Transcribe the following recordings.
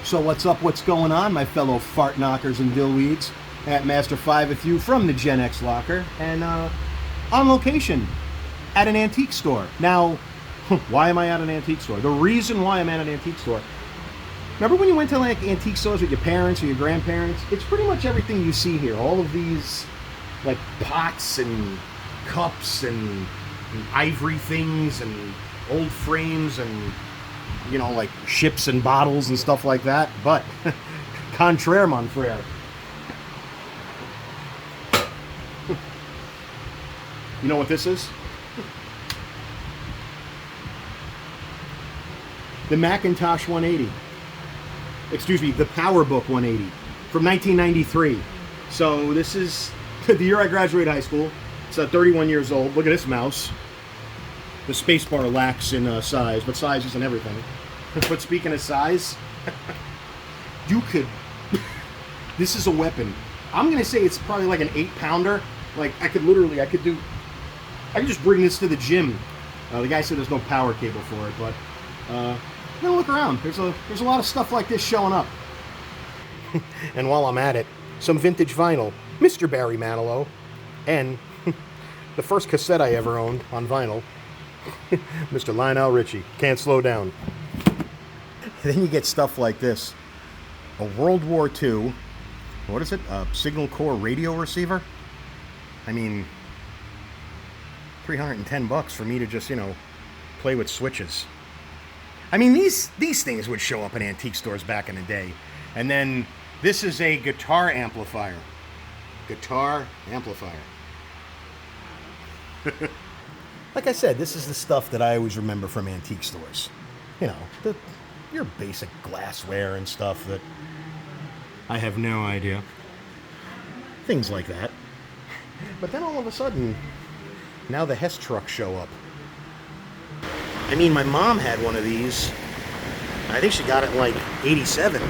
So what's up, what's going on, my fellow fart knockers and dillweeds? At Master 5 with you from the Genx Locker, and on location at an antique store. Now, why am I at an antique store? The reason why I'm at an antique store, remember when you went to like antique stores with your parents or your grandparents? It's pretty much everything you see here. All of these like pots and cups and ivory things and old frames and, you know, like ships and bottles and stuff like that. But contraire, mon frere. You know what this is? The Macintosh 180. Excuse me, the PowerBook 180 from 1993. So this is the year I graduated high school. It's 31 years old. Look at this mouse. The spacebar lacks in size, but size isn't everything. But speaking of size, you could... This is a weapon. I'm going to say it's probably like an 8-pounder. Like, I could just bring this to the gym. The guy said there's no power cable for it, but I'm gonna look around. There's a lot of stuff like this showing up. And while I'm at it, some vintage vinyl, Mr. Barry Manilow, and the first cassette I ever owned on vinyl, Mr. Lionel Richie, Can't Slow Down. Then you get stuff like this, a World War II, what is it? A Signal Corps radio receiver. I mean, $310 for me to just, you know, play with switches. I mean, these things would show up in antique stores back in the day. And then this is a guitar amplifier. Guitar amplifier. Like I said, this is the stuff that I always remember from antique stores. You know, your basic glassware and stuff that I have no idea. Things like that. But then all of a sudden, now the Hess trucks show up. I mean, my mom had one of these. I think she got it in like 87.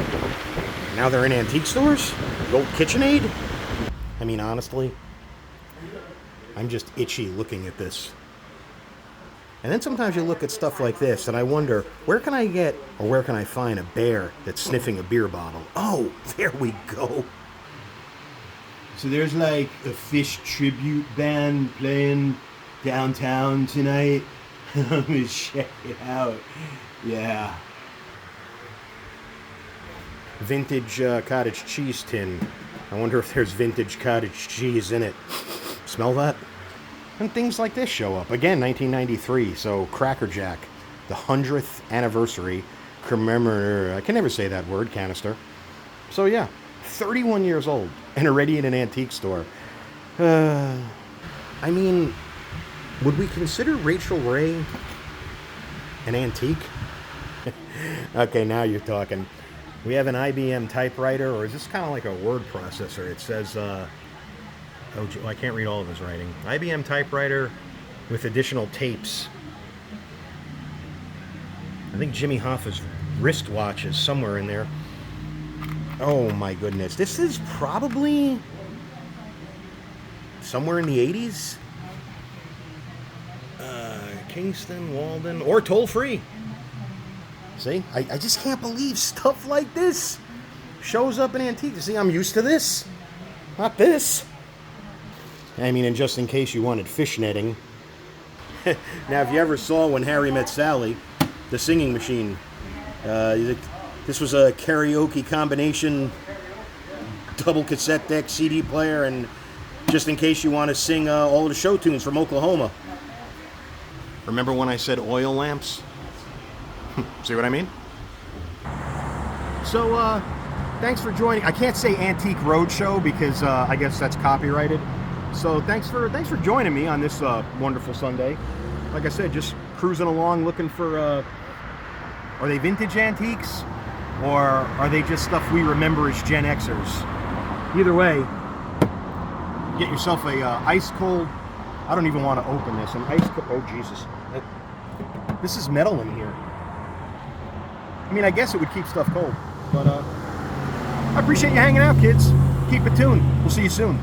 Now they're in antique stores? The old KitchenAid? I mean, honestly, I'm just itchy looking at this. And then sometimes you look at stuff like this and I wonder, where can I find a bear that's sniffing a beer bottle? Oh, there we go. So there's like a Fish tribute band playing downtown tonight. I'm gonna check it out. Yeah. Vintage cottage cheese tin. I wonder if there's vintage cottage cheese in it. Smell that? And things like this show up. Again, 1993, so Cracker Jack. The 100th anniversary commemorative. I can never say that word, canister. So yeah, 31 years old and already in an antique store. I mean, would we consider Rachel Ray an antique? Okay, now you're talking. We have an IBM typewriter, or is this kind of like a word processor? It says, I can't read all of his writing. IBM typewriter with additional tapes. I think Jimmy Hoffa's wristwatch is somewhere in there. Oh my goodness. This is probably somewhere in the 80s. Kingston, Walden, or toll-free. See, I just can't believe stuff like this shows up in antiques. See, I'm used to this, not this. I mean, and just in case you wanted fish netting. Now, if you ever saw When Harry Met Sally, the singing machine, this was a karaoke combination, double cassette deck, CD player, and just in case you want to sing all the show tunes from Oklahoma. Remember when I said oil lamps? See what I mean? So, thanks for joining. I can't say Antique Roadshow because I guess that's copyrighted. So thanks for joining me on this wonderful Sunday. Like I said, just cruising along looking for, are they vintage antiques? Or are they just stuff we remember as Gen Xers? Either way, get yourself a ice cold, I don't even want to open this, an ice cold, oh Jesus. This is metal in here. I mean, I guess it would keep stuff cold, but I appreciate you hanging out, kids. Keep it tuned. We'll see you soon.